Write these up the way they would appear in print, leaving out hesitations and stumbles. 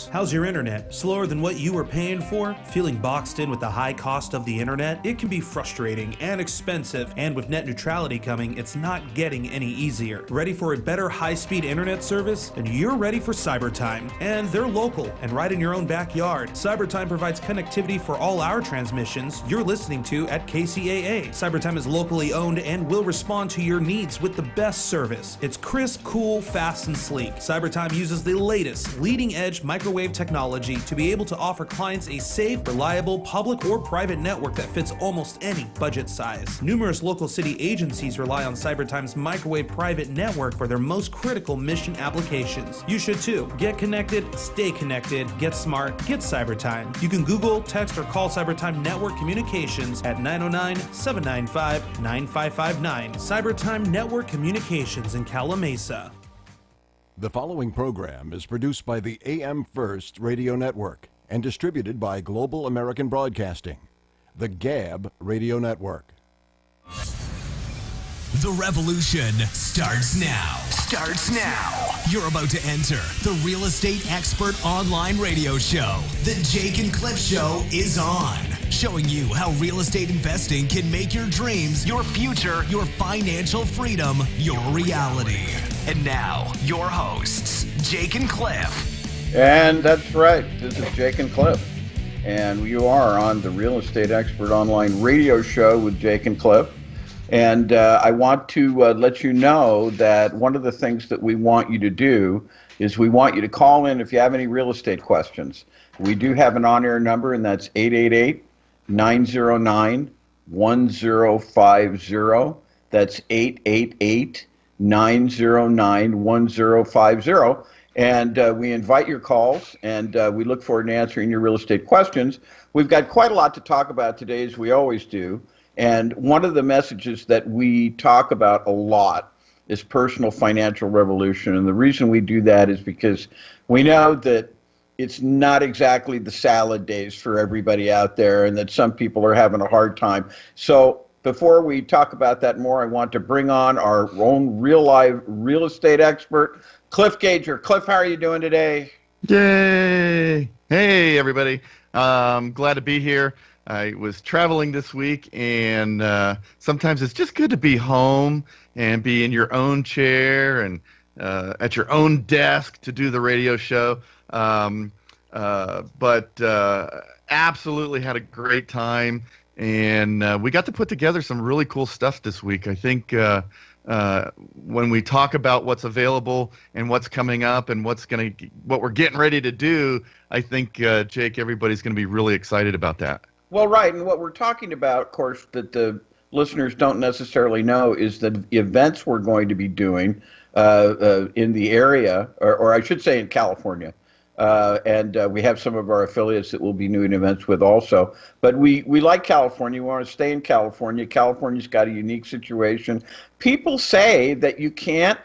service. How's your internet? Slower than what you were paying for? Feeling boxed in with the high cost of the internet? It can be frustrating and expensive, and with net neutrality coming, it's not getting any easier. Ready for a better high-speed internet service? Then you're ready for CyberTime. And they're local and right in your own backyard. CyberTime provides connectivity for all our transmissions you're listening to at KCAA. CyberTime is locally owned and will respond to your needs with the best service. It's crisp, cool, fast, and sleek. CyberTime uses the latest, leading-edge microwave technology to be able to offer clients a safe, reliable, public or private network that fits almost any budget size. Numerous local city agencies rely on CyberTime's microwave private network for their most critical mission applications. You should too. Get connected, stay connected, get smart, get CyberTime. You can Google, text, or call CyberTime Network Communications at 909-795-9559. CyberTime Network Communications in Calamasa. The following program is produced by the AM First Radio Network and distributed by Global American Broadcasting, the GAB Radio Network. The revolution starts now. You're about to enter the Real Estate Expert Online Radio Show. The Jake and Cliff Show is on, showing you how real estate investing can make your dreams, your future, your financial freedom, your reality. And now, your hosts, Jake and Cliff. And that's right. This is Jake and Cliff. And you are on the Real Estate Expert Online Radio Show with Jake and Cliff. And I want to let you know that one of the things that we want you to do is we want you to call in if you have any real estate questions. We do have an on-air number, and that's 888-909-1050. That's 888-909-1050. And we invite your calls, and we look forward to answering your real estate questions. We've got quite a lot to talk about today, as we always do. And one of the messages that we talk about a lot is personal financial revolution. And the reason we do that is because we know that it's not exactly the salad days for everybody out there, and that some people are having a hard time. So before we talk about that more, I want to bring on our own live real estate expert, Cliff Gager. Cliff, how are you doing today? Yay! Hey, everybody. Glad to be here. I was traveling this week, and sometimes it's just good to be home and be in your own chair and at your own desk to do the radio show. But absolutely had a great time, and we got to put together some really cool stuff this week. I think when we talk about what's available and what's coming up and what we're getting ready to do, I think, Jake, everybody's going to be really excited about that. Well, right, and what we're talking about, of course, that the listeners don't necessarily know is the events we're going to be doing in the area, or I should say in California. And we have some of our affiliates that we'll be doing events with also. But we like California. We want to stay in California. California's got a unique situation. People say that you can't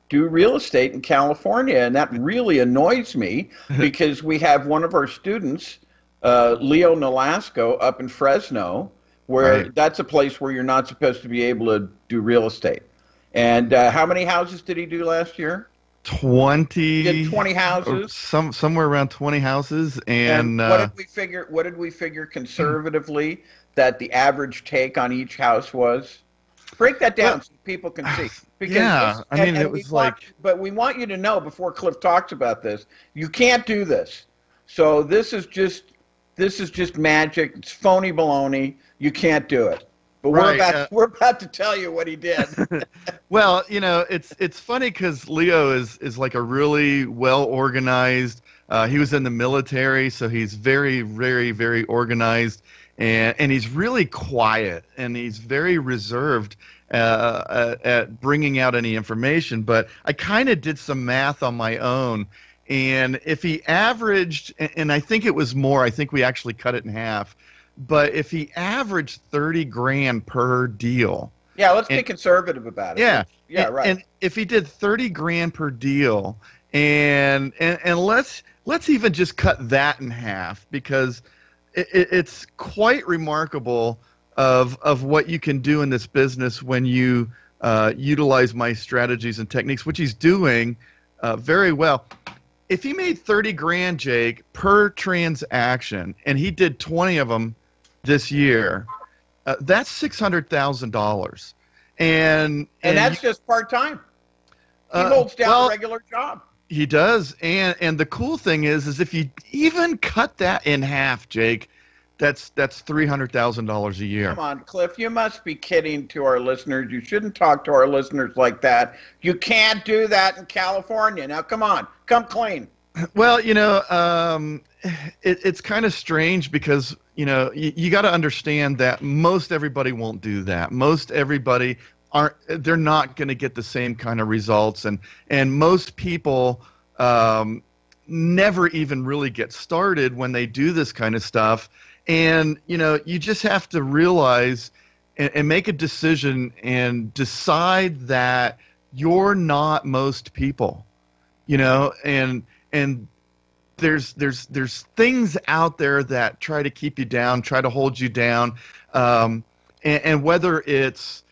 do real estate in California, and that really annoys me because we have one of our students, Leo Nolasco, up in Fresno, where Right. That's a place where you're not supposed to be able to do real estate. And how many houses did he do last year? 20. He did 20 houses. Somewhere around 20 houses. And what did we figure? What did we figure conservatively that the average take on each house was? Break that down so people can see. Because yeah, I mean, it was But we want you to know before Cliff talks about this, you can't do this. So this is just magic. It's phony baloney. You can't do it. But we're about to tell you what he did. Well, it's funny because Leo is like a really well organized. He was in the military, so he's very, very, very organized, and he's really quiet, and he's very reserved at bringing out any information. But I kind of did some math on my own. And if he averaged, and I think it was more, I think we actually cut it in half, but if he averaged $30,000 per deal. Yeah, let's be conservative about it. Yeah, right. And if he did $30,000 per deal, and let's even just cut that in half, because it's quite remarkable of what you can do in this business when you utilize my strategies and techniques, which he's doing very well. if he made 30 grand, Jake, per transaction, and he did 20 of them this year, that's $600,000. And that's just part-time. He holds down a regular job. He does. And the cool thing is if you even cut that in half, Jake, that's $300,000 a year. Come on, Cliff, you must be kidding to our listeners. You shouldn't talk to our listeners like that. You can't do that in California. Now, come on, come clean. Well, it's kind of strange because, you got to understand that most everybody won't do that. Most everybody they're not going to get the same kind of results. And most people never even really get started when they do this kind of stuff. And, you just have to realize and make a decision and decide that you're not most people, and there's things out there that try to keep you down, try to hold you down. And whether it's,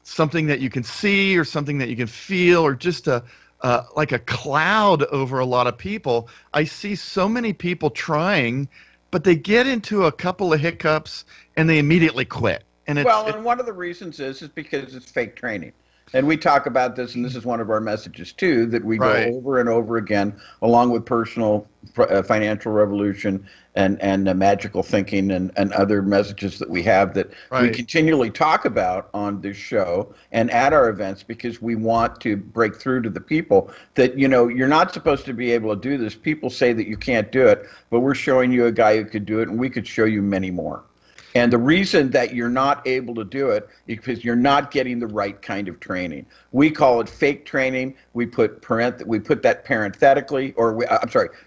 something that you can see or something that you can feel or just like a cloud over a lot of people, I see so many people trying, but they get into a couple of hiccups and they immediately quit. And one of the reasons is because it's fake training. And we talk about this, and this is one of our messages too, that we go over and over again, along with personal financial revolution and magical thinking and other messages that we have that we continually talk about on this show and at our events, because we want to break through to the people that, you're not supposed to be able to do this. People say that you can't do it, but we're showing you a guy who could do it, and we could show you many more. And the reason that you're not able to do it is because you're not getting the right kind of training. We call it fake training. We put that parenthetically,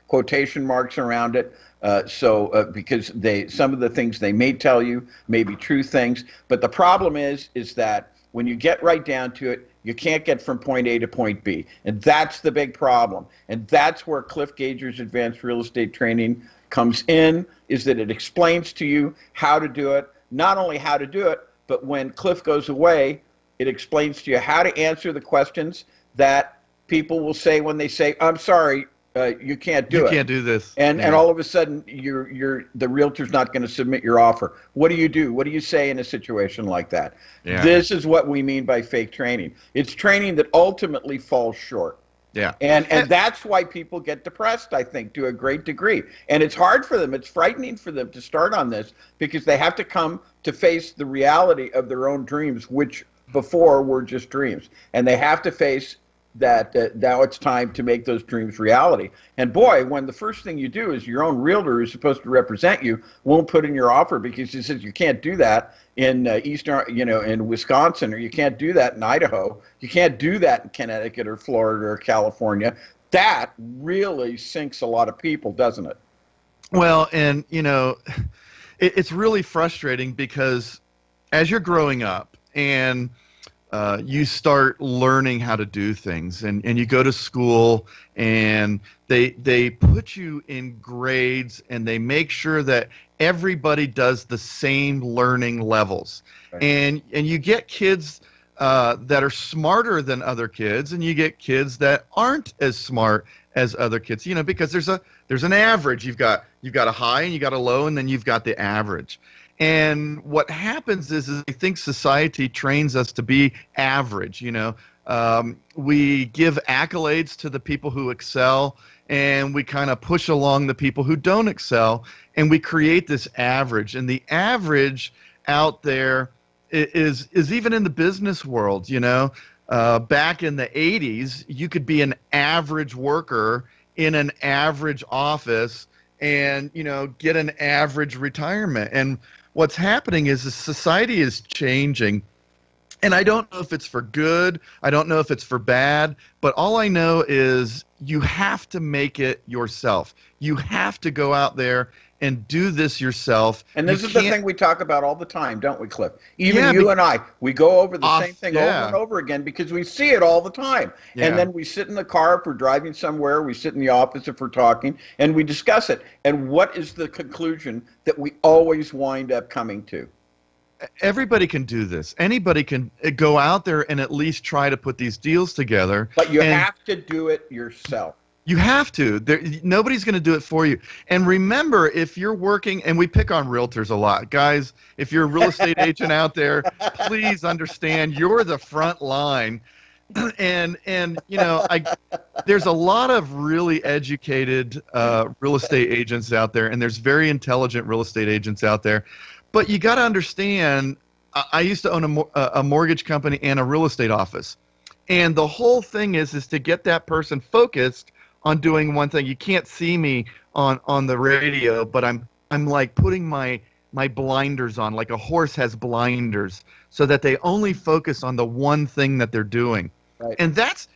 quotation marks around it. Because some of the things they may tell you may be true things. But the problem is that when you get right down to it, you can't get from point A to point B. And that's the big problem. And that's where Cliff Gager's Advanced Real Estate Training comes in, is that it explains to you how to do it, not only how to do it, but when Cliff goes away, it explains to you how to answer the questions that people will say when they say, I'm sorry, you can't do it. You can't do this. And all of a sudden, the realtor's not going to submit your offer. What do you do? What do you say in a situation like that? Yeah. This is what we mean by fake training. It's training that ultimately falls short. Yeah. And that's why people get depressed, I think, to a great degree. And it's hard for them. It's frightening for them to start on this because they have to come to face the reality of their own dreams, which before were just dreams. And they have to face that now it's time to make those dreams reality. And boy, when the first thing you do is your own realtor who's supposed to represent you won't put in your offer because he says you can't do that in in Wisconsin, or you can't do that in Idaho, you can't do that in Connecticut or Florida or California, that really sinks a lot of people, doesn't it? Well, and it's really frustrating because as you're growing up and you start learning how to do things, and you go to school and they put you in grades and they make sure that everybody does the same learning levels. Right. And you get kids that are smarter than other kids, and you get kids that aren't as smart as other kids, because there's an average. You've got a high and you got a low, and then you've got the average. And what happens is I think society trains us to be average. We give accolades to the people who excel, and we kind of push along the people who don't excel, and we create this average. And the average out there is even in the business world. Back in the 80s, you could be an average worker in an average office and get an average retirement. And what's happening is the society is changing, and I don't know if it's for good, I don't know if it's for bad, but all I know is you have to make it yourself. You have to go out there and do this yourself. And this is the thing we talk about all the time, don't we, Cliff? Even you and I, we go over the same thing over and over again because we see it all the time. Yeah. And then we sit in the car if we're driving somewhere, we sit in the office if we're talking, and we discuss it. And what is the conclusion that we always wind up coming to? Everybody can do this. Anybody can go out there and at least try to put these deals together. But you have to do it yourself. You have to. Nobody's going to do it for you. And remember, if you're working, and we pick on realtors a lot, guys, if you're a real estate agent out there, please understand you're the front line. And you know, there's a lot of really educated real estate agents out there, and there's very intelligent real estate agents out there. But you got to understand, I used to own a mortgage company and a real estate office. And the whole thing is to get that person focused on doing one thing. You can't see me on the radio, but I'm like putting my blinders on, like a horse has blinders, so that they only focus on the one thing that they're doing. Right. And that's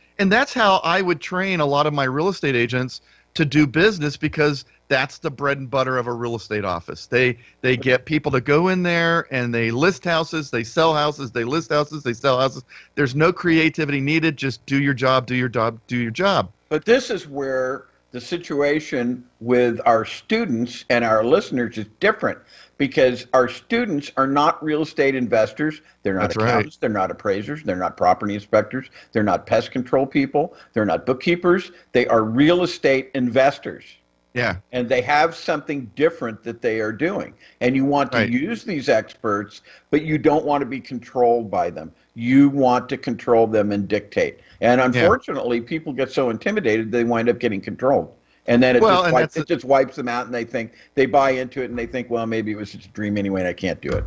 how I would train a lot of my real estate agents to do business, because that's the bread and butter of a real estate office. They get people to go in there and they list houses, they sell houses, they list houses, they sell houses. There's no creativity needed. Just do your job, do your job, do your job. But this is where the situation with our students and our listeners is different, because our students are not real estate investors. They're not accountants. Right. They're not appraisers. They're not property inspectors. They're not pest control people. They're not bookkeepers. They are real estate investors. Yeah. And they have something different that they are doing. And you want to use these experts, but you don't want to be controlled by them. You want to control them and dictate. And unfortunately, people get so intimidated, they wind up getting controlled. And then it just wipes them out, and they buy into it, and they think, well, maybe it was just a dream anyway, and I can't do it.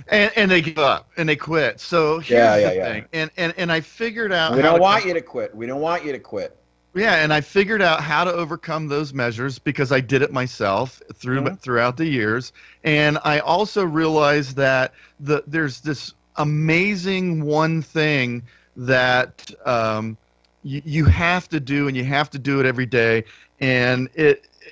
And they give up, and they quit. So here's the thing. And I figured out we don't want you to quit. We don't want you to quit. Yeah, and I figured out how to overcome those measures, because I did it myself throughout the years. And I also realized that there's this amazing one thing that you have to do, and you have to do it every day. And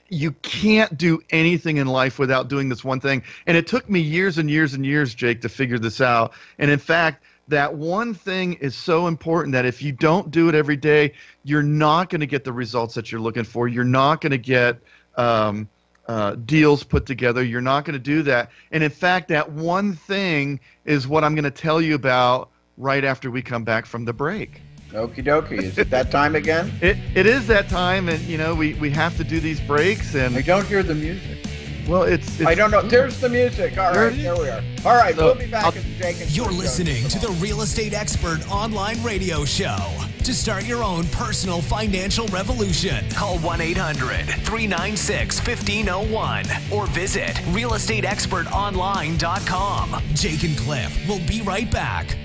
you can't do anything in life without doing this one thing. And it took me years and years and years, Jake, to figure this out. And in fact, that one thing is so important that if you don't do it every day, you're not going to get the results that you're looking for. You're not going to get deals put together. You're not going to do that. And in fact, that one thing is what I'm going to tell you about right after we come back from the break. Okie dokie. Is it that time again? It is that time, and you know we have to do these breaks. And I don't hear the music. Well, it's I don't know. There's the music. All right, here we are. All right, so we'll be back at the Jake and You're listening to the Real Estate Expert Online Radio Show. To start your own personal financial revolution, call 1-800-396-1501 or visit realestateexpertonline.com. Jake and Cliff will be right back.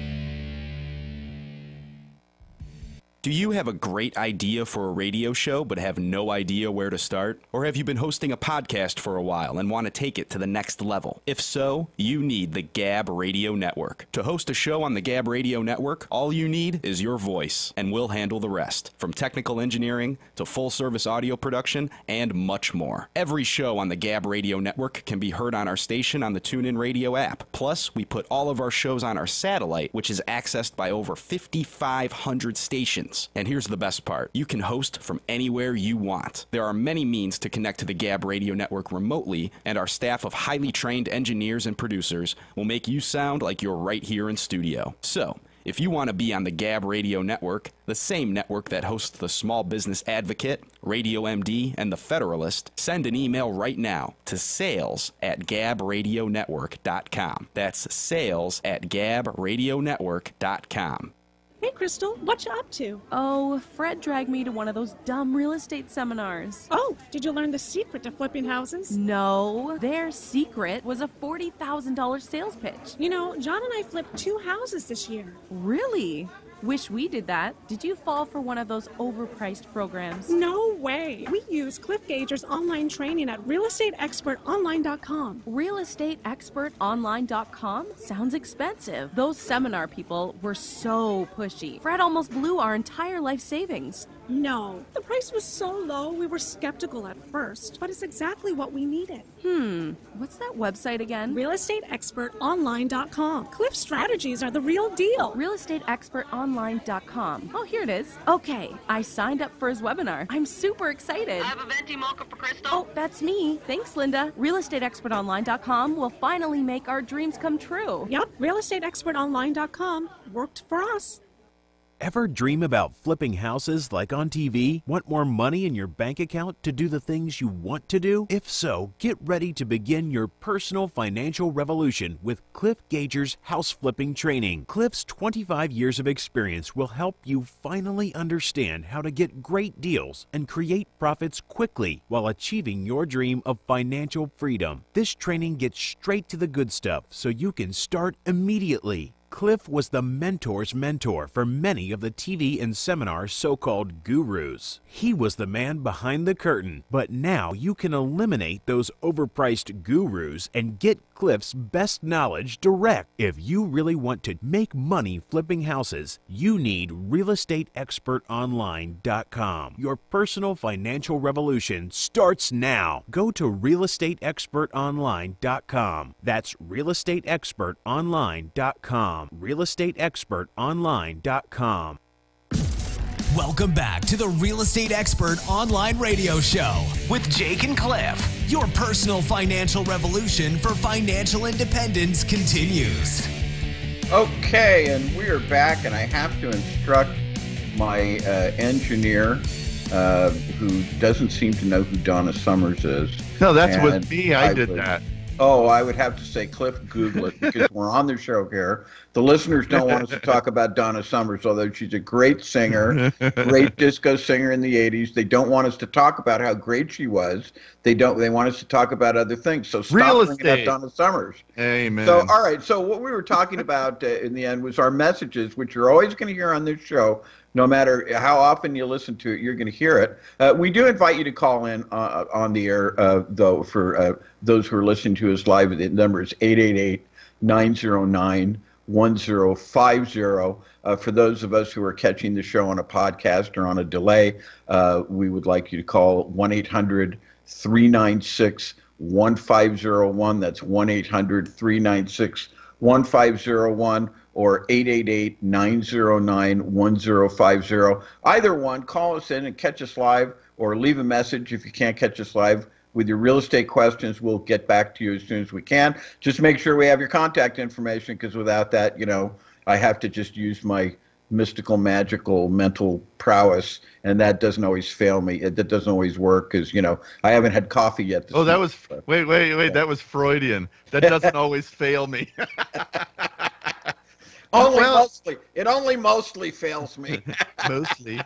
Do you have a great idea for a radio show but have no idea where to start? Or have you been hosting a podcast for a while and want to take it to the next level? If so, you need the Gab Radio Network. To host a show on the Gab Radio Network, all you need is your voice, and we'll handle the rest. From technical engineering to full-service audio production and much more. Every show on the Gab Radio Network can be heard on our station on the TuneIn Radio app. Plus, we put all of our shows on our satellite, which is accessed by over 5,500 stations. And here's the best part. You can host from anywhere you want. There are many means to connect to the Gab Radio Network remotely, and our staff of highly trained engineers and producers will make you sound like you're right here in studio. So, if you want to be on the Gab Radio Network, the same network that hosts the Small Business Advocate, Radio MD, and The Federalist, send an email right now to sales@gabradionetwork.com. That's sales@gabradionetwork.com. Hey, Crystal, what you up to? Oh, Fred dragged me to one of those dumb real estate seminars. Oh, did you learn the secret to flipping houses? No, their secret was a $40,000 sales pitch. You know, John and I flipped 2 houses this year. Really? Wish we did that. Did you fall for one of those overpriced programs? No way. We use Cliff Gager's online training at realestateexpertonline.com. Realestateexpertonline.com? Sounds expensive. Those seminar people were so pushy. Fred almost blew our entire life savings. No, the price was so low we were skeptical at first, but it's exactly what we needed. What's that website again? realestateexpertonline.com. Cliff's strategies are the real deal. realestateexpertonline.com. Oh, here it is. Okay, I signed up for his webinar. I'm super excited. I have a venti mocha for Crystal. Oh, that's me. Thanks, Linda. realestateexpertonline.com will finally make our dreams come true. Yep, realestateexpertonline.com worked for us. Ever dream about flipping houses like on TV? Want more money in your bank account to do the things you want to do? If so, get ready to begin your personal financial revolution with Cliff Gager's house flipping training. Cliff's 25 years of experience will help you finally understand how to get great deals and create profits quickly while achieving your dream of financial freedom. This training gets straight to the good stuff so you can start immediately. Cliff was the mentor's mentor for many of the TV and seminar so-called gurus. He was the man behind the curtain, but now you can eliminate those overpriced gurus and get Cliff's best knowledge direct. If you really want to make money flipping houses, you need realestateexpertonline.com. Your personal financial revolution starts now. Go to realestateexpertonline.com. That's realestateexpertonline.com. realestateexpertonline.com. Welcome back to the Real Estate Expert Online Radio Show with Jake and Cliff. Your personal financial revolution for financial independence continues. Okay, and we are back, and I have to instruct my engineer, who doesn't seem to know who Donna Summers is. No, that's with me. I did that. Oh, I would have to say, Cliff, Google it, because we're on the show here. The listeners don't want us to talk about Donna Summers, although she's a great singer, great disco singer in the 80s. They don't want us to talk about how great she was. They want us to talk about other things. So stop bringing up Donna Summers. Amen. So, all right. So what we were talking about in the end was our messages, which you're always going to hear on this show. No matter how often you listen to it, you're going to hear it. We do invite you to call in on the air, though, for those who are listening to us live. The number is 888-909-1050. For those of us who are catching the show on a podcast or on a delay, we would like you to call 1-800-396-1501. That's 1-800-396-1501. or 888-909-1050. Either one, call us in and catch us live, or leave a message if you can't catch us live with your real estate questions. We'll get back to you as soon as we can. Just make sure we have your contact information, because without that, I have to just use my mystical, magical, mental prowess, and that doesn't always fail me. That doesn't always work, because, I haven't had coffee yet. Oh, that was, wait, that was Freudian. That doesn't always fail me. Mostly. It only mostly fails me. Mostly.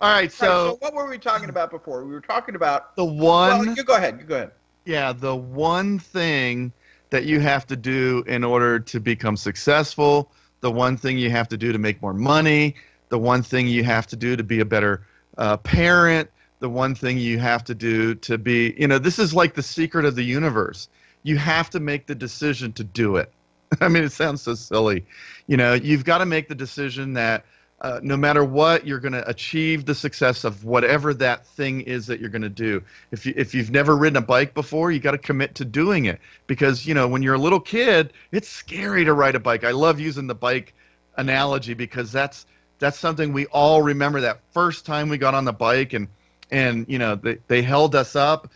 All right, so what were we talking about before? We were talking about the one. Well, you go ahead. Yeah, the one thing that you have to do in order to become successful, the one thing you have to do to make more money, the one thing you have to do to be a better parent, the one thing you have to do to be, this is like the secret of the universe. You have to make the decision to do it. I mean, it sounds so silly. You've got to make the decision that no matter what, you're going to achieve the success of whatever that thing is that you're going to do. If you've never ridden a bike before, you got to commit to doing it, because when you're a little kid, it's scary to ride a bike. I love using the bike analogy, because that's something we all remember, that first time we got on the bike and they held us up.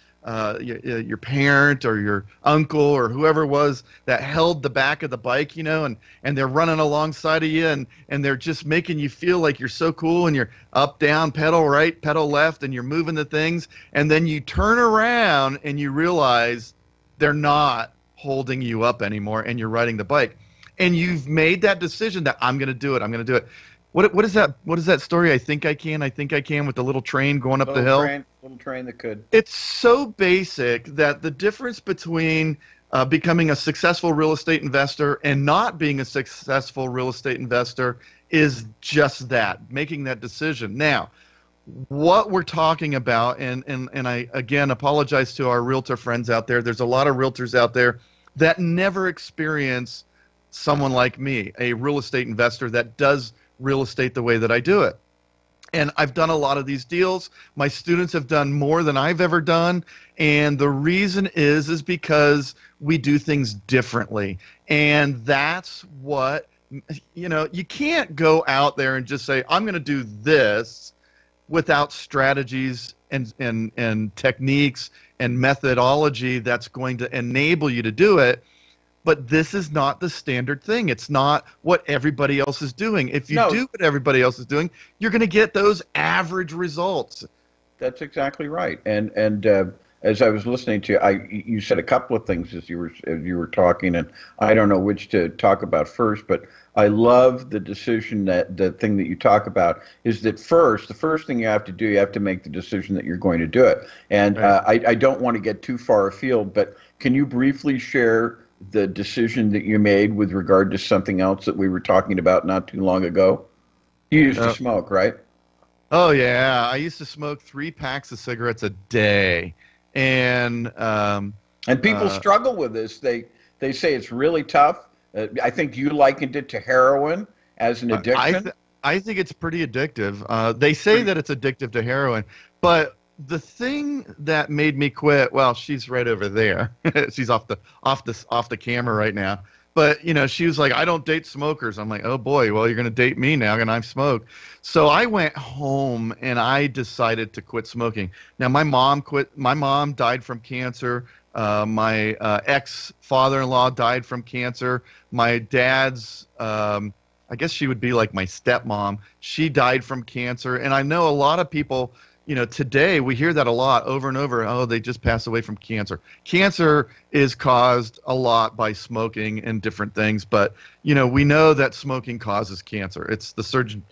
Your parent or your uncle or whoever it was that held the back of the bike, and they're running alongside of you, and they're just making you feel like you're so cool, and you're up, down, pedal right, pedal left, and you're moving the things, and then you turn around and you realize they're not holding you up anymore, and you're riding the bike, and you've made that decision that I'm going to do it. What is that story? I think I can with the little train going up the hill. Little train that could. It's so basic that the difference between becoming a successful real estate investor and not being a successful real estate investor is just that, making that decision. Now, what we're talking about, and I again apologize to our realtor friends out there. There's a lot of realtors out there that never experience someone like me, a real estate investor that does real estate the way that I do it. And I've done a lot of these deals. My students have done more than I've ever done. And the reason is because we do things differently. And that's what, you can't go out there and just say, I'm going to do this without strategies and techniques and methodology that's going to enable you to do it. but this is not the standard thing. It's not what everybody else is doing. If you do what everybody else is doing, you're going to get those average results. That's exactly right. And as I was listening to you, you said a couple of things as you were talking, and I don't know which to talk about first, but I love the decision that the thing that you talk about is that the first thing you have to do, you have to make the decision that you're going to do it. And I don't want to get too far afield, but can you briefly share the decision that you made with regard to something else that we were talking about not too long ago? You used to smoke, right? Oh, yeah. I used to smoke 3 packs of cigarettes a day. And people struggle with this. They say it's really tough. I think you likened it to heroin as an addiction. I think it's pretty addictive. They say that it's addictive to heroin, but the thing that made me quit, well, she's right over there. She's off the camera right now. But, you know, she was like, I don't date smokers. I'm like, oh, boy, well, you're going to date me now, and I smoke. So I went home, and I decided to quit smoking. Now, my mom quit. My mom died from cancer. My ex-father-in-law died from cancer. My dad's, I guess she would be like my stepmom. She died from cancer. And I know a lot of people, you know, today we hear that a lot over and over. Oh, they just passed away from cancer. Cancer is caused a lot by smoking and different things, but you know, we know that smoking causes cancer. It's the Surgeon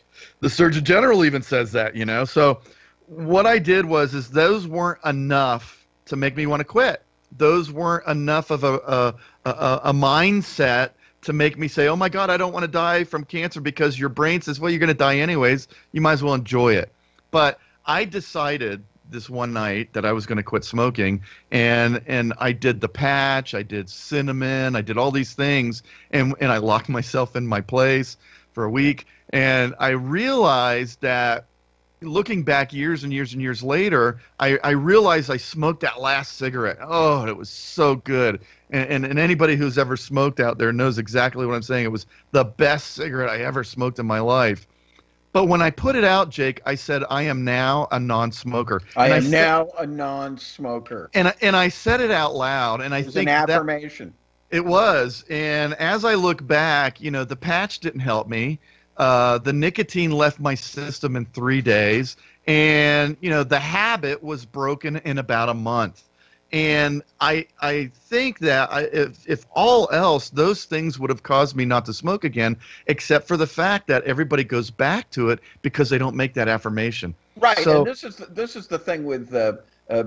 General even says that, you know. So what I did is those weren't enough to make me want to quit. Those weren't enough of a mindset to make me say, oh my God, I don't want to die from cancer, because your brain says, well, you're going to die anyways. You might as well enjoy it. But I decided this one night that I was going to quit smoking, and I did the patch, I did cinnamon, I did all these things, and I locked myself in my place for a week, and I realized that looking back years and years and years later, I realized I smoked that last cigarette. Oh, it was so good. And anybody who's ever smoked out there knows exactly what I'm saying. It was the best cigarette I ever smoked in my life. But when I put it out, Jake, I said, I am now a non-smoker. I am now a non-smoker. And I said it out loud, and I think an affirmation. It was. And as I look back, you know, the patch didn't help me. The nicotine left my system in 3 days. And, you know, the habit was broken in about a month. And I think that if all else, those things would have caused me not to smoke again, except for the fact that everybody goes back to it because they don't make that affirmation. Right. So, and this is the thing with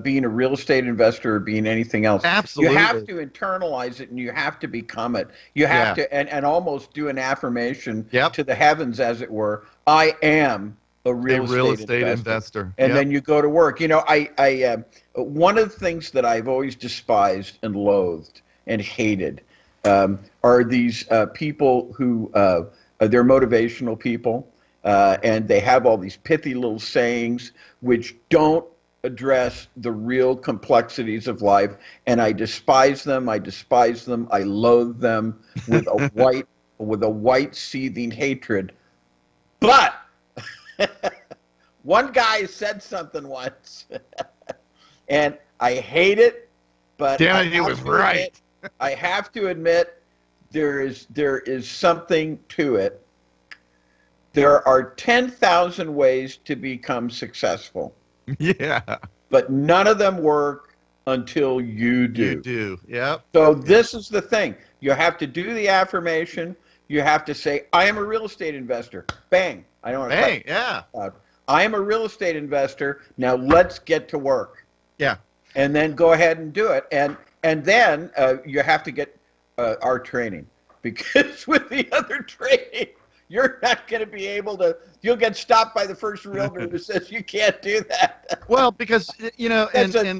being a real estate investor or being anything else. Absolutely. You have to internalize it, and you have to become it. You have to and almost do an affirmation to the heavens, as it were. I am a real estate investor. And then you go to work. You know, I one of the things that I've always despised and loathed and hated are these people who they're motivational people, and they have all these pithy little sayings which don't address the real complexities of life, and I despise them. I loathe them with a white seething hatred. But one guy said something once, and I hate it, but damn it, he was right. I have to admit, there is something to it. There are 10,000 ways to become successful. Yeah. But none of them work until you do. You do, yep. So this is the thing. You have to do the affirmation. You have to say, I am a real estate investor. Bang. I don't want to Bang, yeah. I am a real estate investor. Now let's get to work. Yeah. And then go ahead and do it. And then you have to get our training, because with the other training, you're not going to be able to. You'll get stopped by the first realtor who says you can't do that. Well, because you know, that's a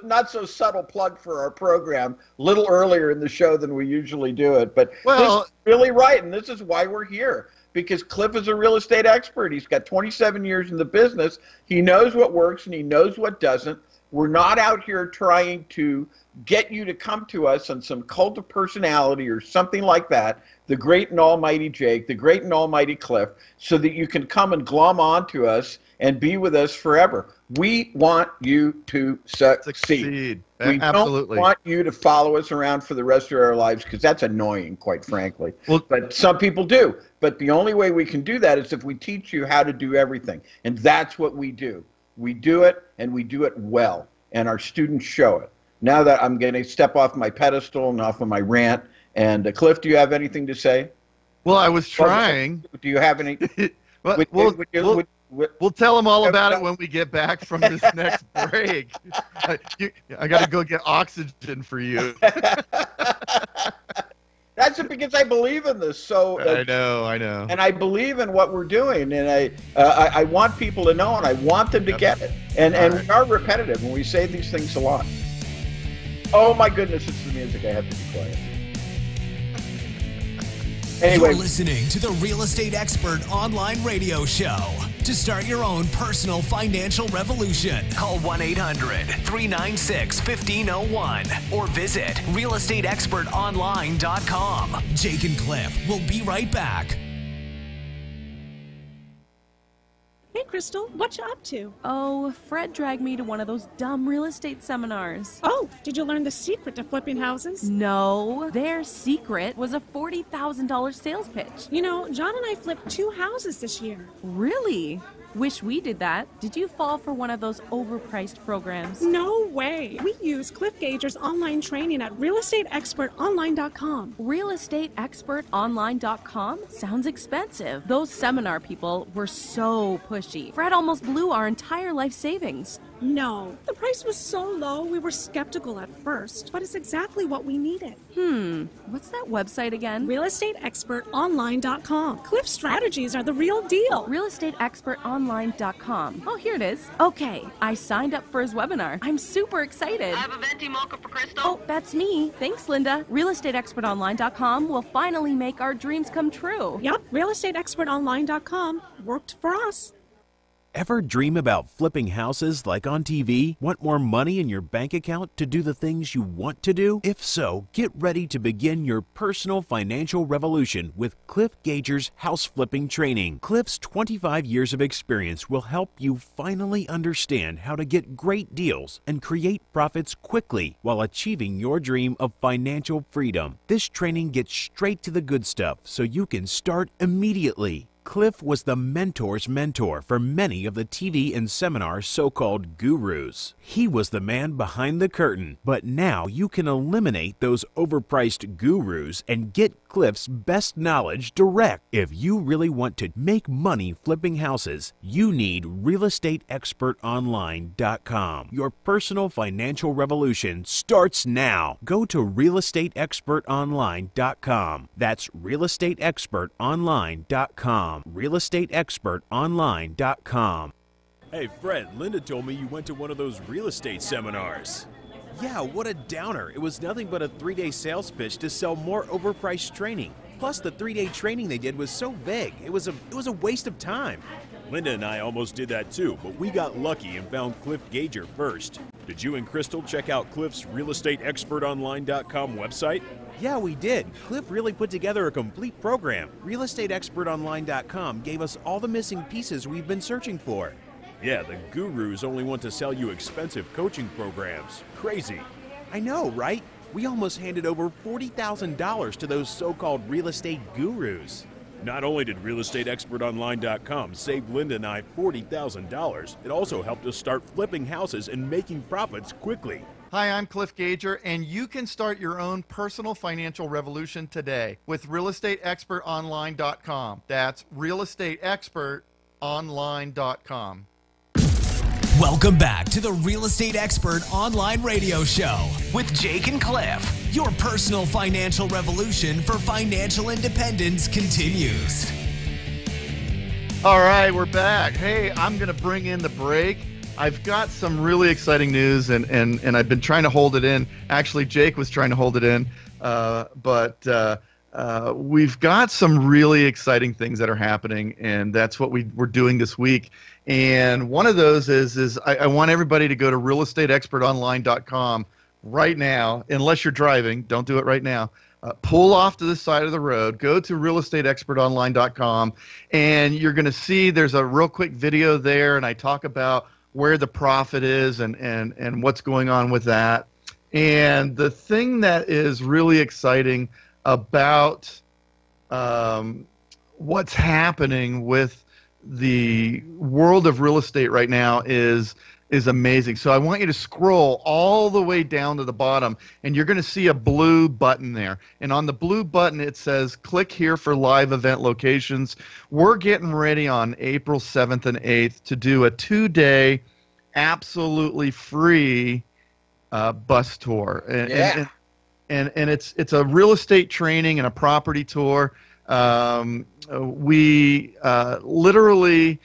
not so subtle plug for our program. A little earlier in the show than we usually do it, but well, this is really right, and this is why we're here. Because Cliff is a real estate expert. He's got 27 years in the business. He knows what works and he knows what doesn't. We're not out here trying to get you to come to us on some cult of personality or something like that, the great and almighty Jake, the great and almighty Cliff, so that you can come and glom onto us and be with us forever. We want you to succeed. We Absolutely. don't want you to follow us around for the rest of our lives, because that's annoying, quite frankly. But some people do. But the only way we can do that is if we teach you how to do everything. And that's what we do. We do it, and we do it well. And our students show it. Now that I'm going to step off my pedestal and off of my rant. And Cliff, do you have anything to say? Well, I was trying. Do you have any? We'll tell them all about it when we get back from this next break. I got to go get oxygen for you. That's it, because I believe in this. So I know. And I believe in what we're doing, and I want people to know, and I want them to get it. And we are repetitive, and we say these things a lot. Oh my goodness, it's the music. I have to be quiet. Anyway. You're listening to the Real Estate Expert Online Radio Show. To start your own personal financial revolution, call 1-800-396-1501 or visit realestateexpertonline.com. Jake and Cliff will be right back. Hey, Crystal, what you up to? Oh, Fred dragged me to one of those dumb real estate seminars. Oh, did you learn the secret to flipping houses? No, their secret was a $40,000 sales pitch. You know, John and I flipped 2 houses this year. Really? Wish we did that. Did you fall for one of those overpriced programs? No way. We use Cliff Gager's online training at realestateexpertonline.com. Realestateexpertonline.com? Sounds expensive. Those seminar people were so pushy. Fred almost blew our entire life savings. No, the price was so low we were skeptical at first, but it's exactly what we needed. What's that website again? realestateexpertonline.com. Cliff strategies are the real deal. realestateexpertonline.com. Oh, here it is. Okay, I signed up for his webinar. I'm super excited. I have a venti mocha for Crystal. Oh, that's me. Thanks, Linda. realestateexpertonline.com will finally make our dreams come true. Yep, realestateexpertonline.com worked for us. Ever dream about flipping houses like on TV? Want more money in your bank account to do the things you want to do? If so, get ready to begin your personal financial revolution with Cliff Gager's house flipping training. Cliff's 25 years of experience will help you finally understand how to get great deals and create profits quickly while achieving your dream of financial freedom. This training gets straight to the good stuff so you can start immediately. Cliff was the mentor's mentor for many of the TV and seminar so-called gurus. He was the man behind the curtain, but now you can eliminate those overpriced gurus and get Cliff's best knowledge direct. If you really want to make money flipping houses, you need realestateexpertonline.com. Your personal financial revolution starts now. Go to realestateexpertonline.com. That's realestateexpertonline.com. realestateexpertonline.com. Hey Fred, Linda told me you went to one of those real estate seminars. Yeah, what a downer. It was nothing but a 3-day sales pitch to sell more overpriced training. Plus, the 3-day training they did was so vague. It was a waste of time. Linda and I almost did that too, but we got lucky and found Cliff Gager first. Did you and Crystal check out Cliff's realestateexpertonline.com website? Yeah, we did. Cliff really put together a complete program. Realestateexpertonline.com gave us all the missing pieces we've been searching for. Yeah, the gurus only want to sell you expensive coaching programs. Crazy. I know, right? We almost handed over $40,000 to those so-called real estate gurus. Not only did realestateexpertonline.com save Linda and I $40,000, it also helped us start flipping houses and making profits quickly. Hi, I'm Cliff Gager, and you can start your own personal financial revolution today with realestateexpertonline.com. That's realestateexpertonline.com. Welcome back to the Real Estate Expert Online Radio Show with Jake and Cliff. Your personal financial revolution for financial independence continues. All right, we're back. Hey, I'm going to bring in the break. I've got some really exciting news, and I've been trying to hold it in. Actually, Jake was trying to hold it in, but we've got some really exciting things that are happening, and that's what we're doing this week. And one of those is I want everybody to go to realestateexpertonline.com right now. Unless you're driving, don't do it right now. Pull off to the side of the road, go to realestateexpertonline.com, and you're going to see there's a real quick video there, and I talk about where the profit is and what's going on with that. And the thing that is really exciting about what's happening with the world of real estate right now is amazing. So I want you to scroll all the way down to the bottom, and you're going to see a blue button there. And on the blue button, it says, click here for live event locations. We're getting ready on April 7th and 8th to do a 2-day, absolutely free bus tour. And it's a real estate training and a property tour. We literally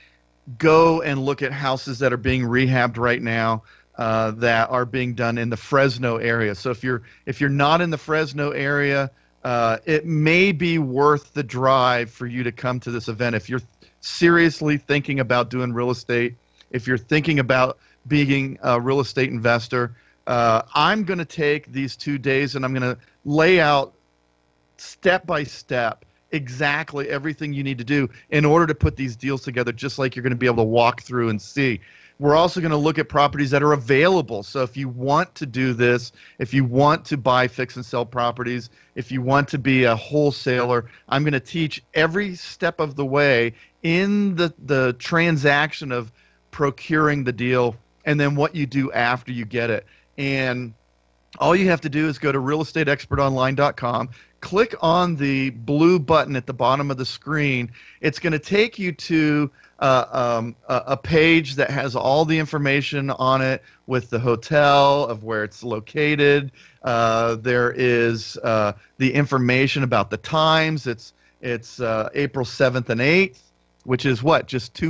go and look at houses that are being rehabbed right now that are being done in the Fresno area. So if you're not in the Fresno area, it may be worth the drive for you to come to this event. If you're seriously thinking about doing real estate, if you're thinking about being a real estate investor, I'm going to take these 2 days and I'm going to lay out step by step exactly everything you need to do in order to put these deals together, just like you're going to be able to walk through and see. We're also going to look at properties that are available. So if you want to do this, if you want to buy, fix, and sell properties, if you want to be a wholesaler, I'm going to teach every step of the way in the transaction of procuring the deal and then what you do after you get it. And all you have to do is go to realestateexpertonline.com, click on the blue button at the bottom of the screen. It's going to take you to a page that has all the information on it with the hotel, of where it's located. There is the information about the times. It's April 7th and 8th, which is what? Just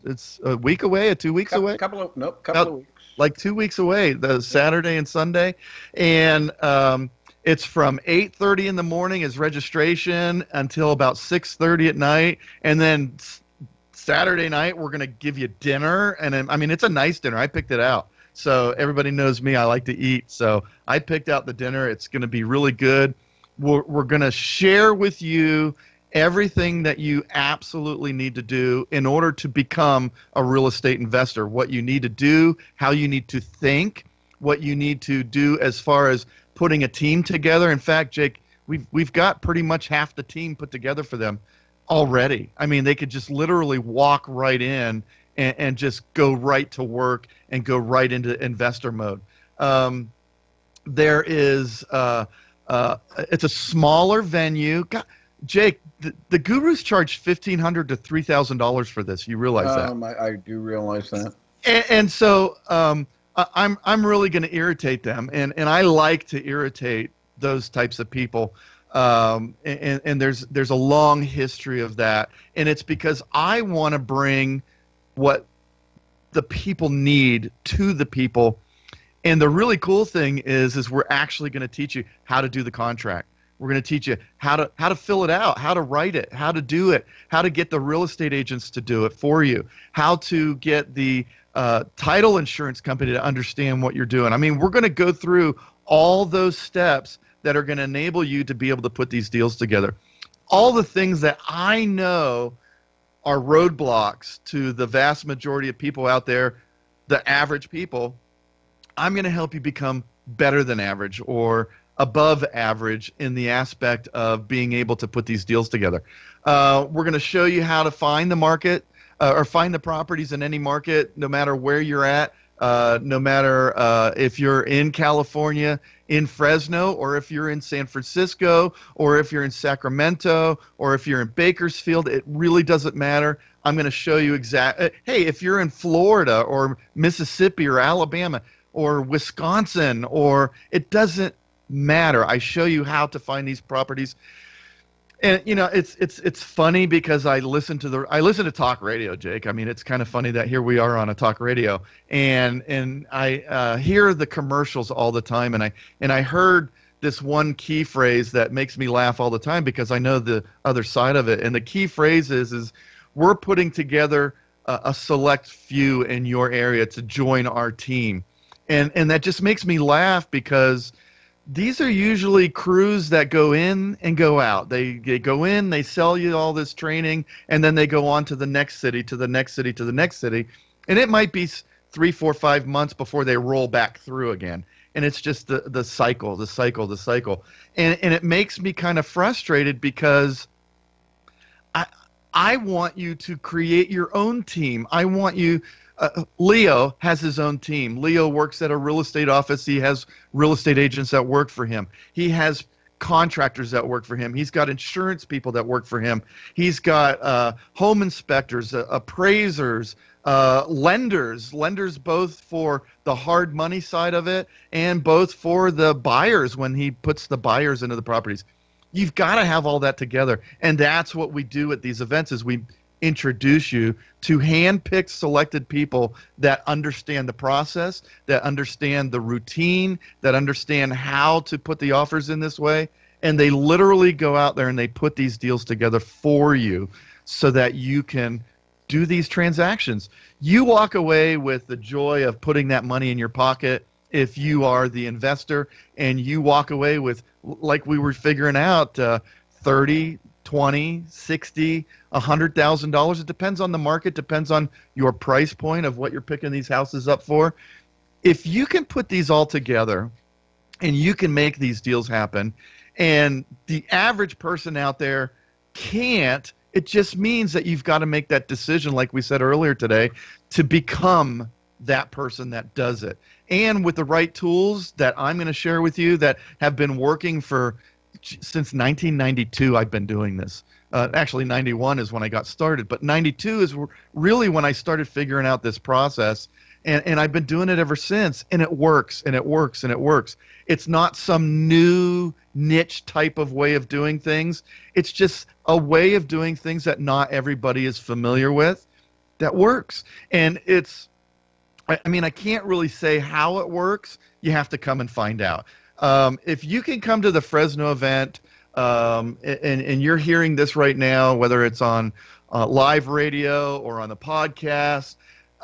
it's a week away, 2 weeks away? Couple of weeks. Like 2 weeks away, the Saturday and Sunday. And it's from 8:30 in the morning is registration until about 6:30 at night. And then Saturday night, we're going to give you dinner. And I mean, it's a nice dinner. I picked it out. So everybody knows me. I like to eat. So I picked out the dinner. It's going to be really good. We're going to share with you everything that you absolutely need to do in order to become a real estate investor. What you need to do, how you need to think, what you need to do as far as putting a team together. In fact, Jake, we've got pretty much half the team put together for them already. I mean, they could just literally walk right in and just go right to work and go right into investor mode. There is it's a smaller venue. God, Jake, the gurus charge $1,500 to $3,000 for this. You realize that? I do realize that. And so I'm really going to irritate them, and I like to irritate those types of people. And there's a long history of that, and it's because I want to bring what the people need to the people. And the really cool thing is we're actually going to teach you how to do the contract. We're going to teach you how to fill it out, how to write it, how to do it, how to get the real estate agents to do it for you, how to get the title insurance company to understand what you're doing. I mean, we're going to go through all those steps that are going to enable you to be able to put these deals together. All the things that I know are roadblocks to the vast majority of people out there, the average people, I'm going to help you become better than average or above average in the aspect of being able to put these deals together. We're going to show you how to find the market or find the properties in any market, no matter where you're at, no matter if you're in California, in Fresno, or if you're in San Francisco, or if you're in Sacramento, or if you're in Bakersfield. It really doesn't matter. I'm going to show you exactly. Hey, if you're in Florida or Mississippi or Alabama or Wisconsin, or it doesn't matter. I show you how to find these properties. And you know, it's funny because I listen to talk radio, Jake. I mean, it's kind of funny that here we are on a talk radio, and I hear the commercials all the time, and I heard this one key phrase that makes me laugh all the time because I know the other side of it. And the key phrase is we're putting together a select few in your area to join our team. And that just makes me laugh because these are usually crews that go in and go out. They go in, they sell you all this training, and then they go on to the next city, to the next city, to the next city. And it might be 3, 4, 5 months before they roll back through again. And it's just the cycle. And it makes me kind of frustrated because I want you to create your own team. I want you... Leo has his own team. Leo works at a real estate office. He has real estate agents that work for him. He has contractors that work for him. He's got insurance people that work for him. He's got home inspectors, appraisers, lenders both for the hard money side of it and both for the buyers when he puts the buyers into the properties. You've got to have all that together. And that's what we do at these events is we introduce you to hand-picked selected people that understand the process, that understand the routine, that understand how to put the offers in this way. And they literally go out there and they put these deals together for you so that you can do these transactions. You walk away with the joy of putting that money in your pocket if you are the investor, and you walk away with, like we were figuring out, 30, 20, 60, $100,000. It depends on the market, depends on your price point of what you're picking these houses up for. If you can put these all together and you can make these deals happen, and the average person out there can't, it just means that you've got to make that decision, like we said earlier today, to become that person that does it. And with the right tools that I'm going to share with you that have been working since 1992, I've been doing this. Actually, 91 is when I got started, but 92 is really when I started figuring out this process, and I've been doing it ever since, and it works, and it works, and it works. It's not some new niche type of way of doing things. It's just a way of doing things that not everybody is familiar with that works. And I can't really say how it works. You have to come and find out. If you can come to the Fresno event, and you're hearing this right now, whether it's on live radio or on the podcast,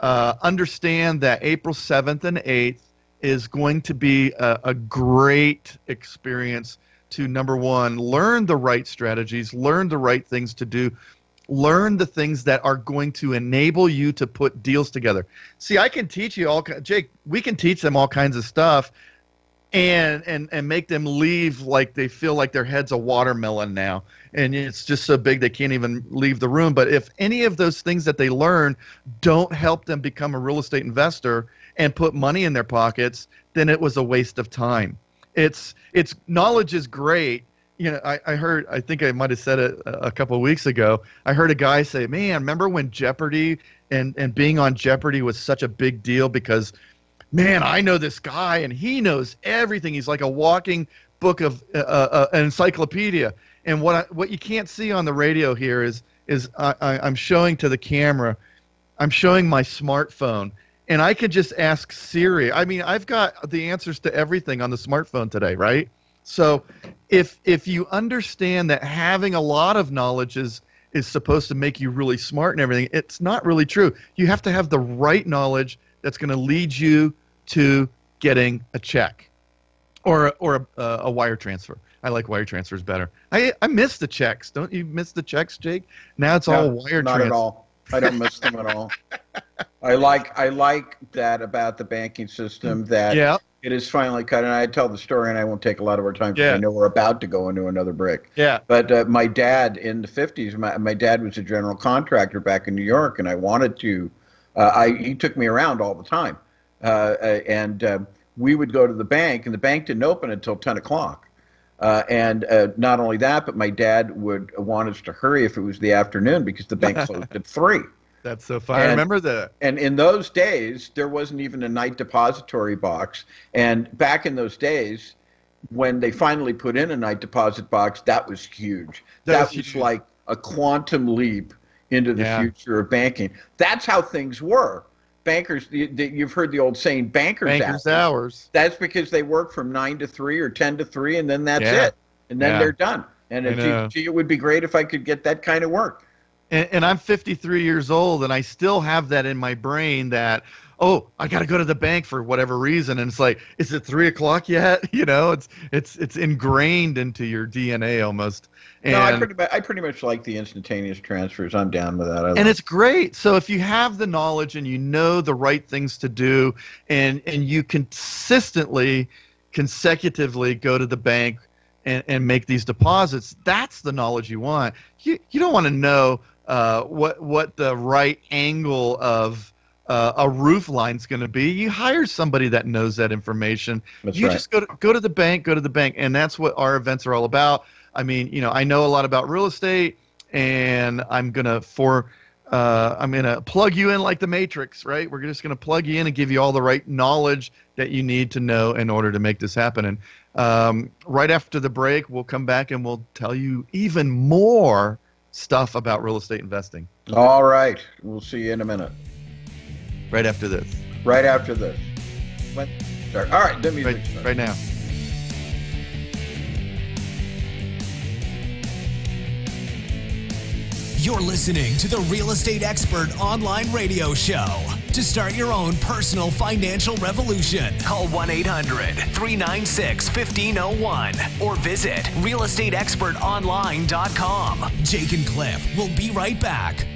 understand that April 7th and 8th is going to be a great experience to, number one, learn the right strategies, learn the right things to do, learn the things that are going to enable you to put deals together. See, I can teach you Jake, we can teach them all kinds of stuff and make them leave like they feel like their head's a watermelon now. And it's just so big they can't even leave the room. But if any of those things that they learn don't help them become a real estate investor and put money in their pockets, then it was a waste of time. It's knowledge is great. You know, I think I might have said it a couple of weeks ago. I heard a guy say, man, remember when Jeopardy and being on Jeopardy was such a big deal because, man, I know this guy and he knows everything. He's like a walking book of an encyclopedia. And what you can't see on the radio here is I'm showing to the camera, I'm showing my smartphone, and I can just ask Siri. I mean, I've got the answers to everything on the smartphone today, right? So if you understand that having a lot of knowledge is supposed to make you really smart and everything, it's not really true. You have to have the right knowledge that's going to lead you to getting a check or a wire transfer. I like wire transfers better. I miss the checks. Don't you miss the checks, Jake? Now it's all wire transfer. Not at all. I don't miss them at all. I like that about the banking system that it is finally cut. And I tell the story, and I won't take a lot of our time because I know we're about to go into another break. Yeah. But my dad in the 50s, my dad was a general contractor back in New York, and I wanted to. He took me around all the time, and we would go to the bank, and the bank didn't open until 10 o'clock. And not only that, but my dad would want us to hurry if it was the afternoon because the bank closed at 3. That's so fun. I remember that. And in those days, there wasn't even a night depository box. And back in those days, when they finally put in a night deposit box, that was huge. That was like a quantum leap into the future of banking. That's how things were. bankers, you've heard the old saying, bankers hours. That's because they work from 9 to 3 or 10 to 3, and then that's Yeah. it. And then Yeah. they're done. And it would be great if I could get that kind of work. And I'm 53 years old, and I still have that in my brain that, oh, I got to go to the bank for whatever reason. And it's like, is it 3 o'clock yet? You know, it's ingrained into your DNA almost. And, no, I pretty much like the instantaneous transfers. I'm down with that. And it's great. So if you have the knowledge and you know the right things to do, and you consistently, consecutively go to the bank and make these deposits, that's the knowledge you want. You don't want to know what the right angle of a roof line's going to be. You hire somebody that knows that information. That's you right. just go to the bank, and that's what our events are all about. I mean, you know, I know a lot about real estate, and I'm gonna plug you in like the Matrix, right? We're just gonna plug you in and give you all the right knowledge that you need to know in order to make this happen. And right after the break, we'll come back and we'll tell you even more stuff about real estate investing. All right. We'll see you in a minute. Right after this. Right after this. All right. The music right now. You're listening to the Real Estate Expert Online Radio Show. To start your own personal financial revolution, call 1-800-396-1501 or visit realestateexpertonline.com. Jake and Cliff will be right back.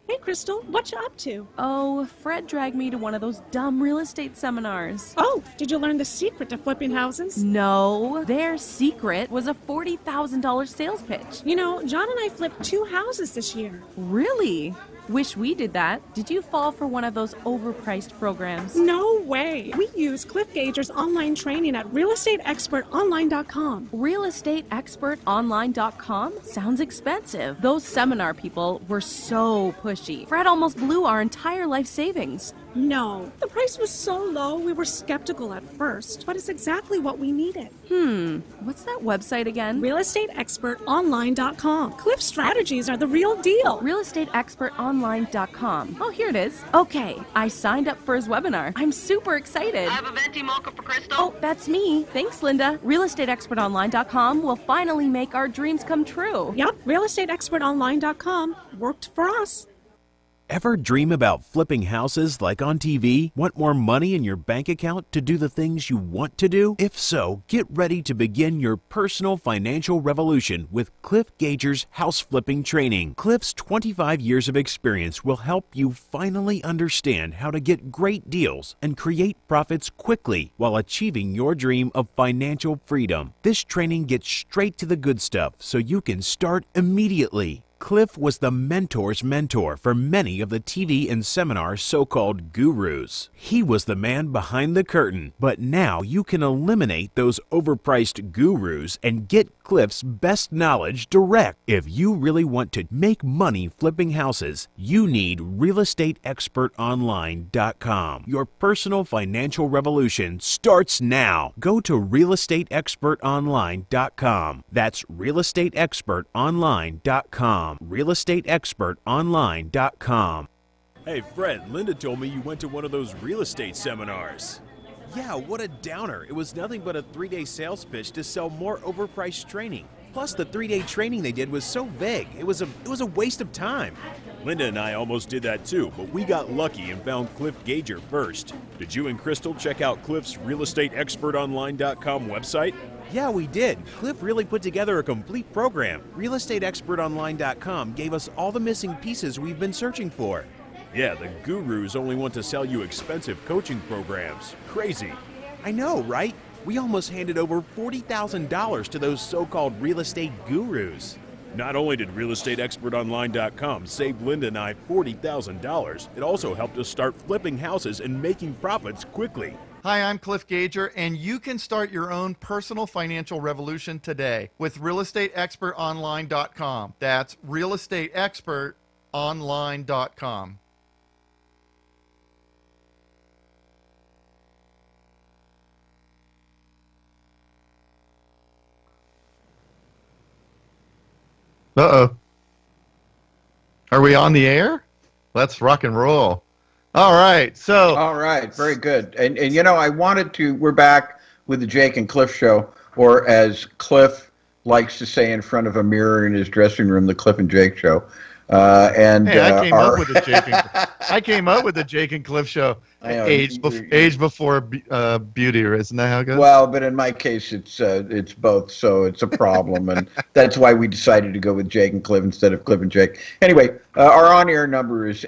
Hey, Crystal, what you up to? Oh, Fred dragged me to one of those dumb real estate seminars. Oh, did you learn the secret to flipping houses? No, their secret was a $40,000 sales pitch. You know, John and I flipped 2 houses this year. Really? Wish we did that. Did you fall for one of those overpriced programs? No way. We use Cliff Gager's online training at realestateexpertonline.com. Realestateexpertonline.com? Sounds expensive. Those seminar people were so pushy. Fred almost blew our entire life savings. No, the price was so low we were skeptical at first, but it's exactly what we needed. What's that website again? realestateexpertonline.com. Cliff strategies are the real deal. realestateexpertonline.com. Oh, here it is. Okay, I signed up for his webinar. I'm super excited. I have a venti mocha for Crystal. Oh, that's me. Thanks, Linda. realestateexpertonline.com will finally make our dreams come true. Yep, realestateexpertonline.com worked for us. Ever dream about flipping houses like on TV? Want more money in your bank account to do the things you want to do? If so, get ready to begin your personal financial revolution with Cliff Gager's house flipping training. Cliff's 25 years of experience will help you finally understand how to get great deals and create profits quickly while achieving your dream of financial freedom. This training gets straight to the good stuff so you can start immediately. Cliff was the mentor's mentor for many of the TV and seminar so-called gurus. He was the man behind the curtain, but now you can eliminate those overpriced gurus and get Cliff's best knowledge direct. If you really want to make money flipping houses, you need realestateexpertonline.com. Your personal financial revolution starts now. Go to realestateexpertonline.com. That's realestateexpertonline.com. realestateexpertonline.com. Hey, Fred, Linda told me you went to one of those real estate seminars. Yeah, what a downer. It was nothing but a 3-day sales pitch to sell more overpriced training. Plus, the 3-day training they did was so vague. It was a waste of time. Linda and I almost did that too, but we got lucky and found Cliff Gager first. Did you and Crystal check out Cliff's realestateexpertonline.com website? Yeah, we did. Cliff really put together a complete program. realestateexpertonline.com gave us all the missing pieces we've been searching for. Yeah, the gurus only want to sell you expensive coaching programs. Crazy. I know, right? We almost handed over $40,000 to those so-called real estate gurus. Not only did realestateexpertonline.com save Linda and I $40,000, it also helped us start flipping houses and making profits quickly. Hi, I'm Cliff Gager, and you can start your own personal financial revolution today with realestateexpertonline.com. That's realestateexpertonline.com. Uh-oh. Are we on the air? Let's rock and roll. All right. So. All right. Very good. And you know, we're back with the Jake and Cliff show, or as Cliff likes to say in front of a mirror in his dressing room, the Cliff and Jake show. I came up with the Jake and Cliff show. Age before beauty, isn't that how it goes? Well, but in my case, it's both, so it's a problem, and that's why we decided to go with Jake and Cliff instead of Cliff and Jake. Anyway, our on-air number is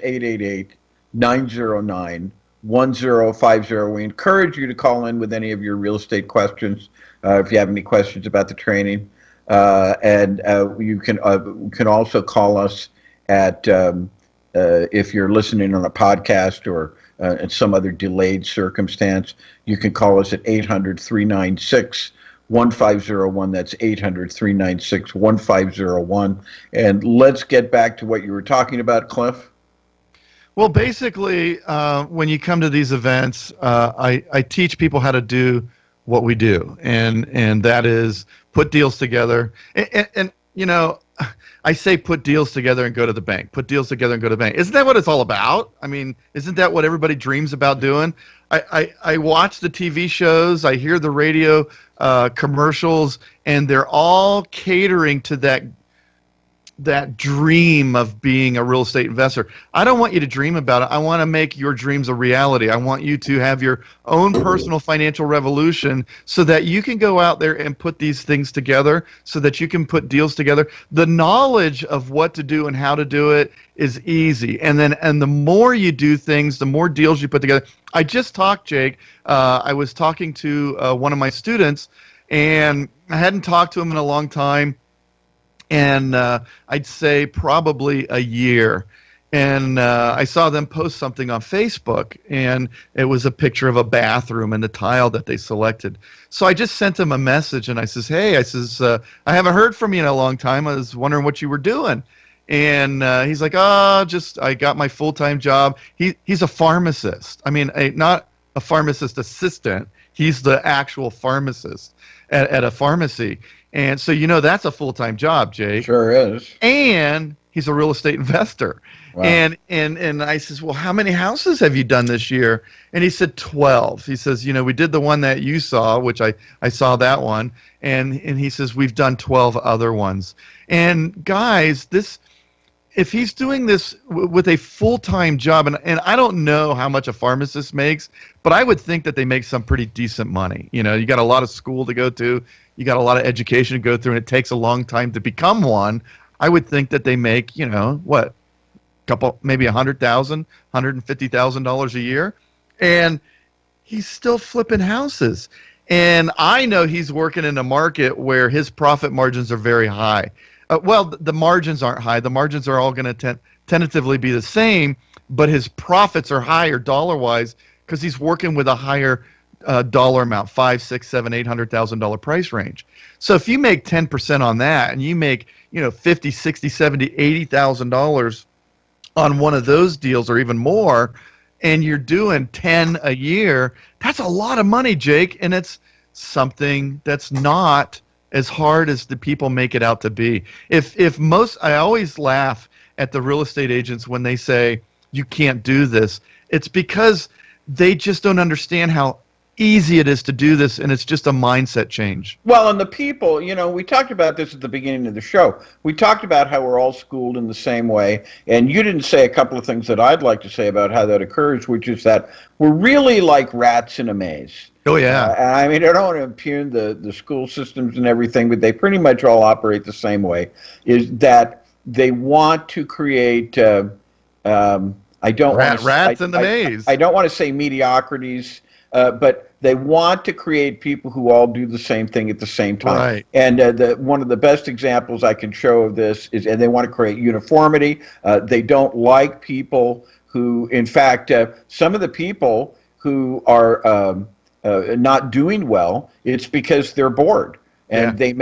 888-909-1050. We encourage you to call in with any of your real estate questions if you have any questions about the training, and you can also call us at if you're listening on a podcast or in some other delayed circumstance, you can call us at 800-396-1501. That's 800-396-1501. And let's get back to what you were talking about, Cliff. Well, basically, when you come to these events, I teach people how to do what we do, and that is put deals together. And you know, I say put deals together and go to the bank. Put deals together and go to the bank. Isn't that what it's all about? I mean, isn't that what everybody dreams about doing? I watch the TV shows. I hear the radio commercials, and they're all catering to that dream of being a real estate investor. I don't want you to dream about it. I want to make your dreams a reality. I want you to have your own personal financial revolution so that you can go out there and put these things together, so that you can put deals together. The knowledge of what to do and how to do it is easy. And the more you do things, the more deals you put together. I just talked, Jake. I was talking to one of my students, and I hadn't talked to him in a long time. And I'd say probably a year. And I saw them post something on Facebook, and it was a picture of a bathroom and the tile that they selected. So I just sent him a message, and I says, hey, I haven't heard from you in a long time. I was wondering what you were doing. And he's like, I got my full-time job. He's a pharmacist. I mean, not a pharmacist assistant. He's the actual pharmacist at a pharmacy. And so, you know, that's a full-time job, Jake. Sure is. And he's a real estate investor. Wow. And I says, well, how many houses have you done this year? And he said 12. He says, you know, we did the one that you saw, which I saw that one. And he says, we've done 12 other ones. And guys, if he's doing this with a full-time job, and I don't know how much a pharmacist makes, but I would think that they make some pretty decent money. You know, you got a lot of school to go to. You got a lot of education to go through, and it takes a long time to become one. I would think that they make, you know, what, maybe $100,000, $150,000 a year, and he's still flipping houses. And I know he's working in a market where his profit margins are very high. Well, the margins aren't high. The margins are all going to tentatively be the same, but his profits are higher dollar-wise because he's working with a higher dollar amount, $500,000, $600,000, $700,000, $800,000 price range. So if you make 10% on that, and you make, you know, $50,000, $60,000, $70,000, $80,000 on one of those deals, or even more, and you're doing 10 a year, that's a lot of money, Jake. And it's something that's not as hard as the people make it out to be. I always laugh at the real estate agents when they say you can't do this. It's because they just don't understand how easy it is to do this, and it's just a mindset change. Well, and the people, you know, we talked about this at the beginning of the show. We talked about how we're all schooled in the same way, and you didn't say a couple of things that I'd like to say about how that occurs, which is that we're really like rats in a maze. Oh, yeah. I mean, I don't want to impugn the school systems and everything, but they pretty much all operate the same way, is that they want to create, I don't rats in the maze. I don't want to say mediocrities, but they want to create people who all do the same thing at the same time. Right. And one of the best examples I can show of this is, and they want to create uniformity. They don't like people who, in fact, some of the people who are not doing well, it's because they're bored. And they've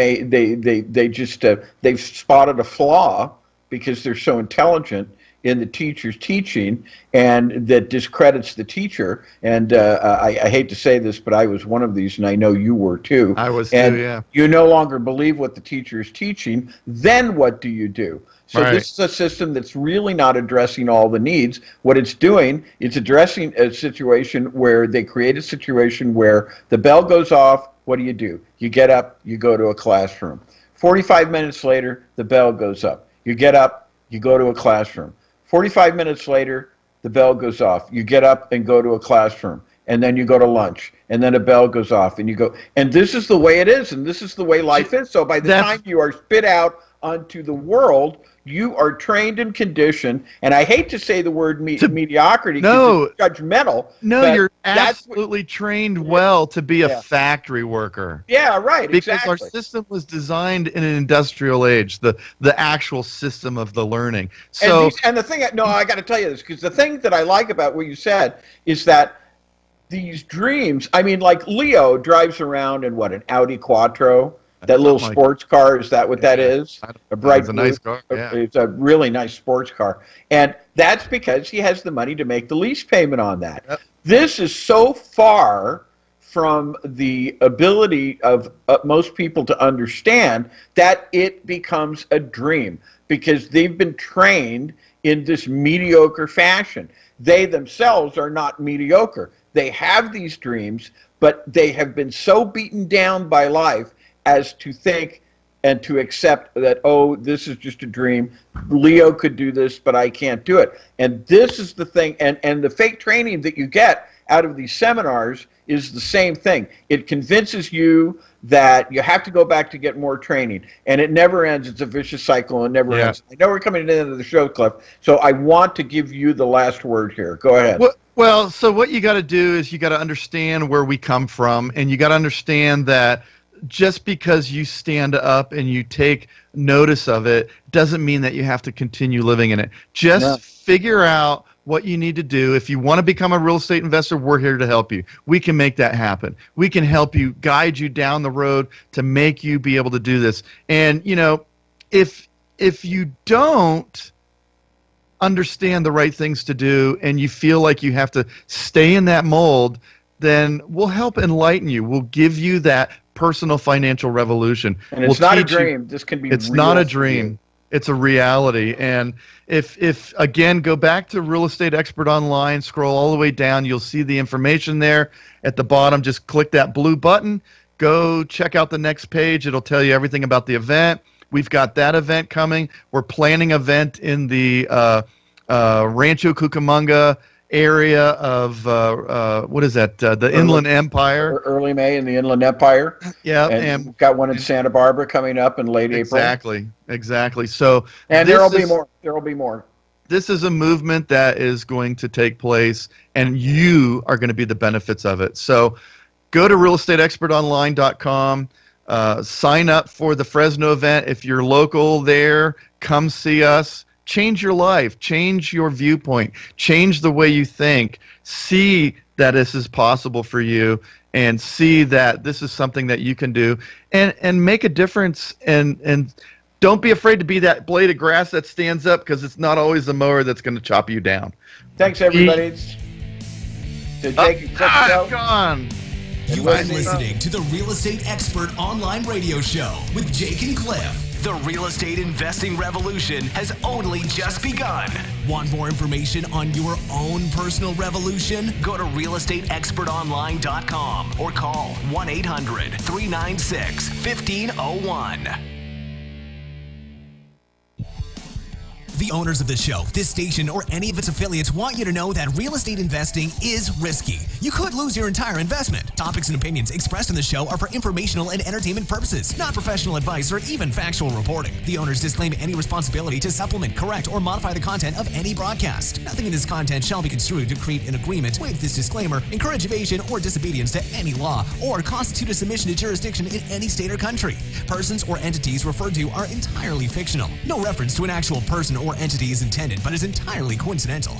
spotted a flaw because they're so intelligent in the teacher's teaching and that discredits the teacher. And I hate to say this, but I was one of these, and I know you were too. I was and too, yeah. You no longer believe what the teacher is teaching. Then what do you do? So Right. this is a system that's really not addressing all the needs. What it's doing, it's addressing a situation where they create a situation where the bell goes off. What do? You get up, you go to a classroom. 45 minutes later, the bell goes up. You get up, you go to a classroom. 45 minutes later, the bell goes off. You get up and go to a classroom. And then you go to lunch. And then a bell goes off and you go. And this is the way it is. And this is the way life is. So by the time you are spit out onto the world, you are trained and conditioned, and I hate to say the word mediocrity because it's judgmental. No, you're absolutely trained well to be a factory worker. Yeah, right, because exactly. our system was designed in an industrial age, the actual system of the learning. So, and the thing, no, I got to tell you this, because the thing that I like about what you said is that these dreams, I mean, like Leo drives around in what, an Audi Quattro? That little sports car, is that what that is? A bright blue. Nice car. Yeah. It's a really nice sports car. And that's because he has the money to make the lease payment on that. Yep. This is so far from the ability of most people to understand that it becomes a dream because they've been trained in this mediocre fashion. They themselves are not mediocre. They have these dreams, but they have been so beaten down by life as to think and to accept that, oh, this is just a dream. Leo could do this, but I can't do it. And this is the thing, and the fake training that you get out of these seminars is the same thing. It convinces you that you have to go back to get more training, and it never ends. It's a vicious cycle, and never ends. I know we're coming to the end of the show, Cliff, so I want to give you the last word here. Go ahead. Well, so what you got to do is you got to understand where we come from, and you got to understand that just because you stand up and you take notice of it doesn't mean that you have to continue living in it. Just figure out what you need to do. If you want to become a real estate investor, we're here to help you. We can make that happen. We can help you, guide you down the road to make you be able to do this. And, you know, if you don't understand the right things to do and you feel like you have to stay in that mold, then we'll help enlighten you. We'll give you that personal financial revolution. And it's not a dream. This can be. It's not a dream. It's a reality. And if again, go back to Real Estate Expert Online, scroll all the way down, you'll see the information there at the bottom. Just click that blue button. Go check out the next page. It'll tell you everything about the event. We've got that event coming. We're planning an event in the Rancho Cucamonga area of what is that? The Inland Empire. Early May in the Inland Empire. Yeah, and we've got one in Santa Barbara coming up in late April. Exactly. So, and there will be more. There will be more. This is a movement that is going to take place, and you are going to be the benefits of it. So, go to realestateexpertonline.com. Sign up for the Fresno event. If you're local there, come see us. Change your life, change your viewpoint, change the way you think, see that this is possible for you, and see that this is something that you can do and make a difference. And don't be afraid to be that blade of grass that stands up, because it's not always the mower that's going to chop you down. Thanks, everybody. It's to take a quick show. Gone. You are listening to the Real Estate Expert Online Radio Show with Jake and Cliff. The real estate investing revolution has only just begun. Want more information on your own personal revolution? Go to realestateexpertonline.com or call 1-800-396-1501. The owners of the show, this station, or any of its affiliates want you to know that real estate investing is risky. You could lose your entire investment. Topics and opinions expressed in the show are for informational and entertainment purposes, not professional advice or even factual reporting. The owners disclaim any responsibility to supplement, correct, or modify the content of any broadcast. Nothing in this content shall be construed to create an agreement, waive this disclaimer, encourage evasion or disobedience to any law, or constitute a submission to jurisdiction in any state or country. Persons or entities referred to are entirely fictional. No reference to an actual person or entity is intended, but is entirely coincidental.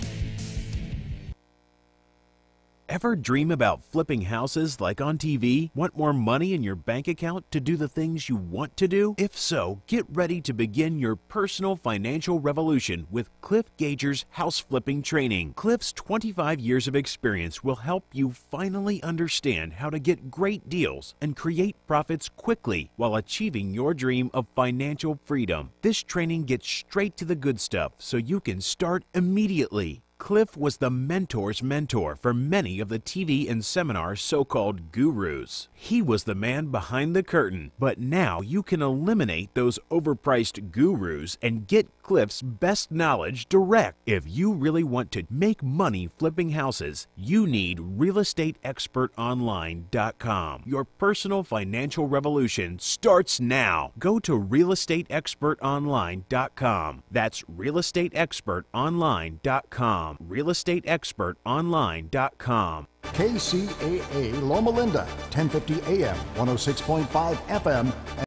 Ever dream about flipping houses like on TV? Want more money in your bank account to do the things you want to do? If so, get ready to begin your personal financial revolution with Cliff Gager's house flipping training. Cliff's 25 years of experience will help you finally understand how to get great deals and create profits quickly while achieving your dream of financial freedom. This training gets straight to the good stuff so you can start immediately. Cliff was the mentor's mentor for many of the TV and seminar so-called gurus. He was the man behind the curtain, but now you can eliminate those overpriced gurus and get Cliff's best knowledge direct. If you really want to make money flipping houses, you need realestateexpertonline.com. Your personal financial revolution starts now. Go to realestateexpertonline.com. That's realestateexpertonline.com. realestateexpertonline.com. KCAA Loma Linda, 1050 AM, 106.5 FM.